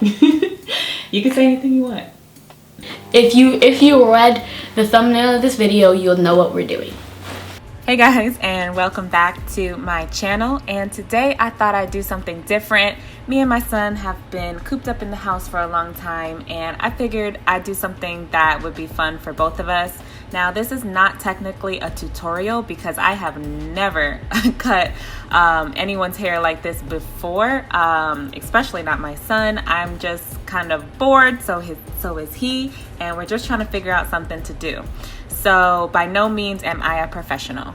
You can say anything you want. If you read the thumbnail of this video, you'll know what we're doing. Hey guys, and welcome back to my channel. And today I thought I'd do something different. Me and my son have been cooped up in the house for a long time, and I figured I'd do something that would be fun for both of us. Now, this is not technically a tutorial because I have never cut anyone's hair like this before, especially not my son. I'm just kind of bored, so is he, and we're just trying to figure out something to do. So by no means am I a professional.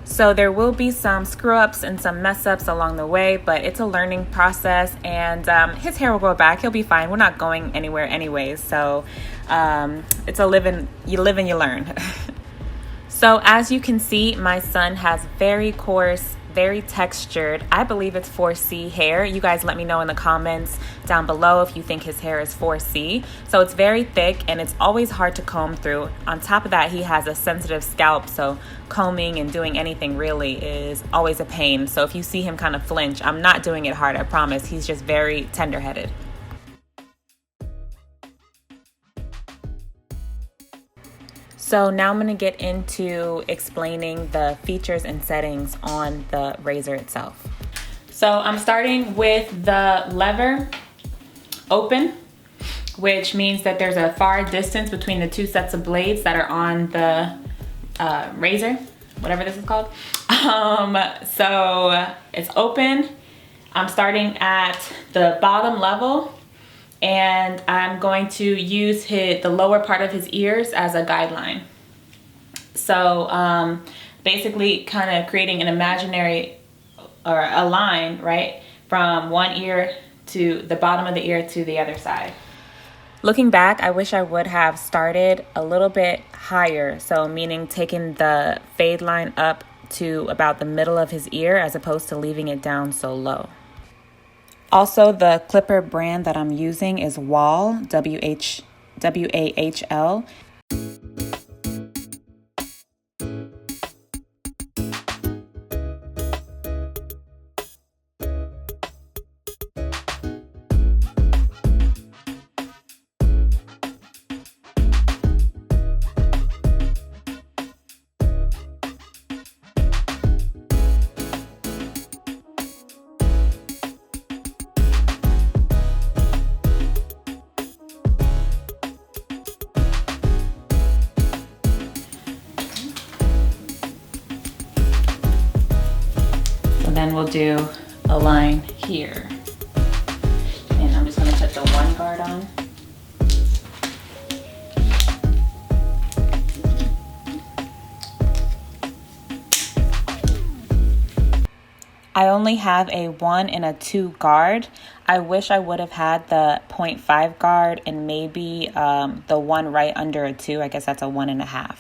So there will be some screw ups and some mess ups along the way, but it's a learning process, and his hair will grow back. He'll be fine. We're not going anywhere anyways. So it's a you live and you learn. So as you can see, my son has very coarse, very textured, I believe it's 4C hair. You guys let me know in the comments down below if you think his hair is 4C. So it's very thick and it's always hard to comb through. On top of that, he has a sensitive scalp, so combing and doing anything really is always a pain. So if you see him kind of flinch, I'm not doing it hard, I promise. He's just very tender-headed. So now I'm going to get into explaining the features and settings on the razor itself. So I'm starting with the lever open, which means that there's a far distance between the two sets of blades that are on the razor, whatever this is called. So it's open. I'm starting at the bottom level, and I'm going to use the lower part of his ears as a guideline. So basically kind of creating an imaginary or a line, right, from one ear to the bottom of the ear to the other side. Looking back, I wish I would have started a little bit higher, so meaning taking the fade line up to about the middle of his ear as opposed to leaving it down so low. Also, the clipper brand that I'm using is Wahl, W-A-H-L. Then we'll do a line here. And I'm just going to put the one guard on. I only have a 1 and a 2 guard. I wish I would have had the 0.5 guard and maybe the one right under a 2. I guess that's a 1.5.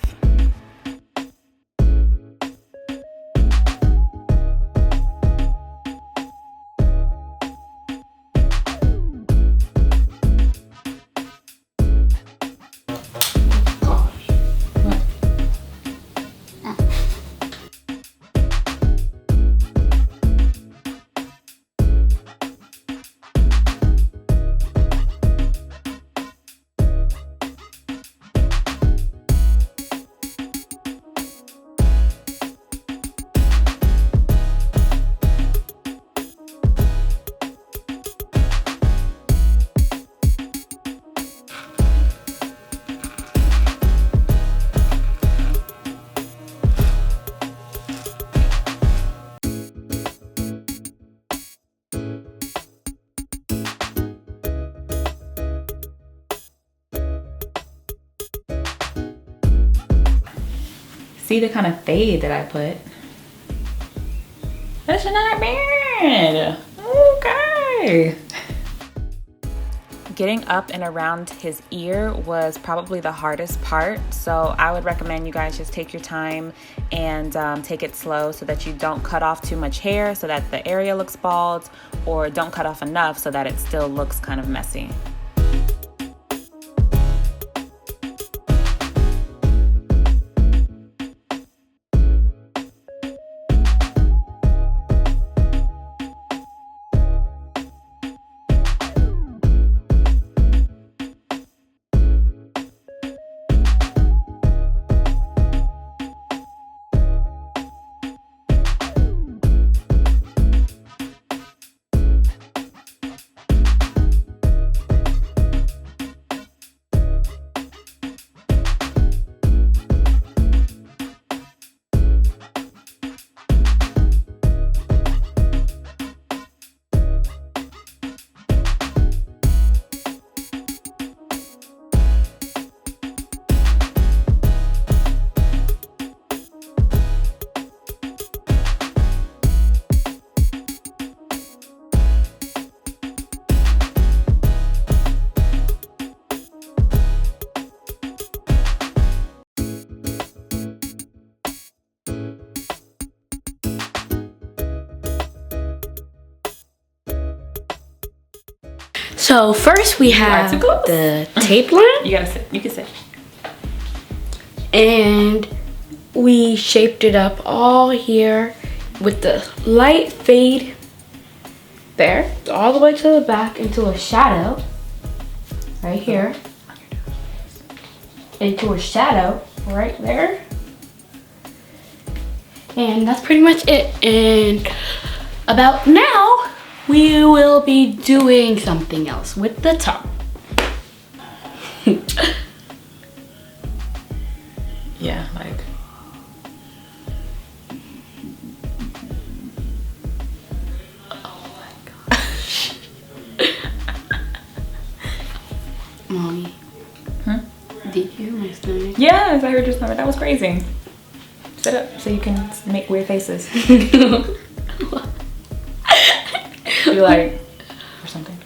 See the kind of fade that I put? That's not bad. Okay. Getting up and around his ear was probably the hardest part, so I would recommend you guys just take your time and take it slow so that you don't cut off too much hair so that the area looks bald, or don't cut off enough so that it still looks kind of messy. So first we have the tape line. You gotta sit. You can sit. And we shaped it up all here with the light fade there, all the way to the back into a shadow right here, into a shadow right there. And that's pretty much it. And about now, we will be doing something else with the top. Yeah, like. Oh my gosh. Mommy. Did you hear my stomach? Yes, I heard your stomach. That was crazy. Sit up so you can make weird faces. You like, or something.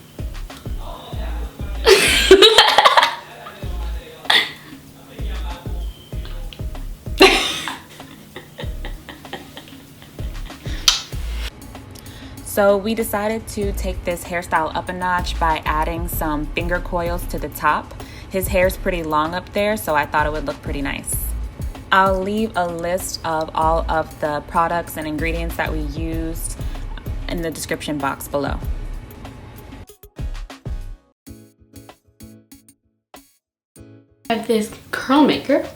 So we decided to take this hairstyle up a notch by adding some finger coils to the top. His hair's pretty long up there, so I thought it would look pretty nice. I'll leave a list of all of the products and ingredients that we used in the description box below. I have this curl maker.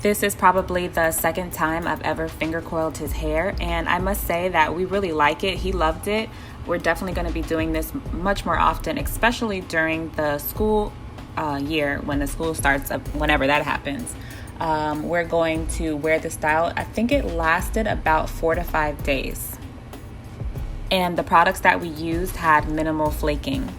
This is probably the second time I've ever finger coiled his hair, and I must say that we really like it. He loved it. We're definitely going to be doing this much more often, especially during the school year when the school starts up, whenever that happens. We're going to wear the style. I think it lasted about 4 to 5 days. And the products that we used had minimal flaking.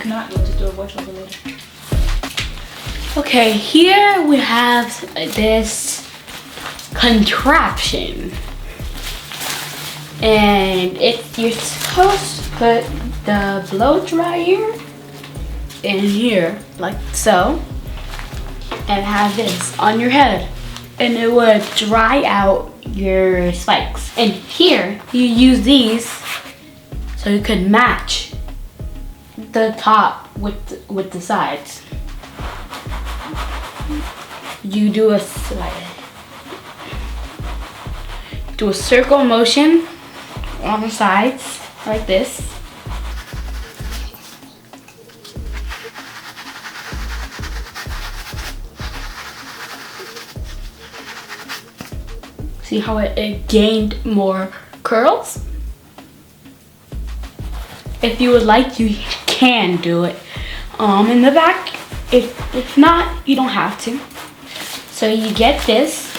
Not, we'll just do a voiceover later. Okay, here we have this contraption. And you're supposed to put the blow dryer in here, like so. And have this on your head. And it would dry out your spikes. And here, you use these so you could match the top with the sides. You do a circle motion on the sides like this. See how it gained more curls? If you would like, you can do it in the back. If not, you don't have to. So you get this,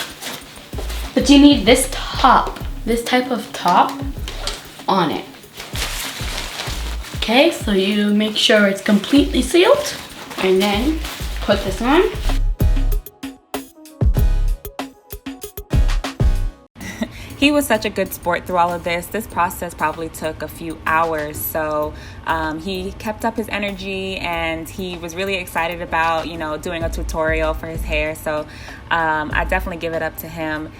but you need this top, this type of top on it. Okay, so you make sure it's completely sealed and then put this on. he was such a good sport through all of this. This process probably took a few hours. So he kept up his energy, and he was really excited about, you know, doing a tutorial for his hair. So I definitely give it up to him.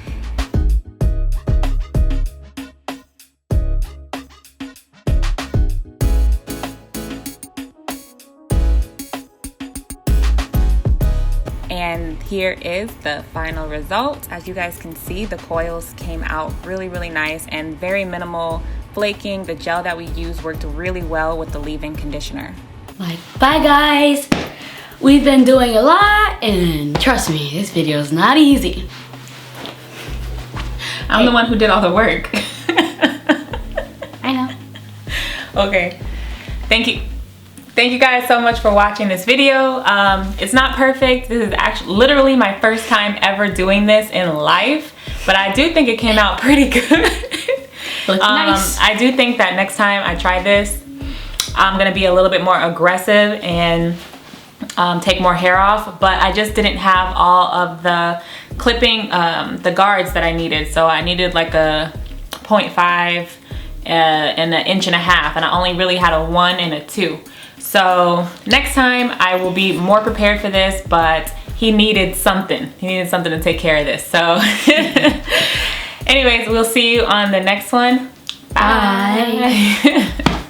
And here is the final result. As you guys can see, the coils came out really, really nice and very minimal flaking. The gel that we used worked really well with the leave-in conditioner. Like, bye guys. We've been doing a lot, and trust me, this video is not easy. I'm the one who did all the work. I know. Okay, thank you. Thank you guys so much for watching this video. It's not perfect. This is actually literally my first time ever doing this in life, but I do think it came out pretty good. Looks nice. I do think that next time I try this, I'm gonna be a little bit more aggressive and take more hair off, but I just didn't have all of the clipping, the guards that I needed. So I needed like a 0.5 and an inch and a half, and I only really had a 1 and a 2. So next time I will be more prepared for this, but he needed something. He needed something to take care of this. So anyways, we'll see you on the next one. Bye.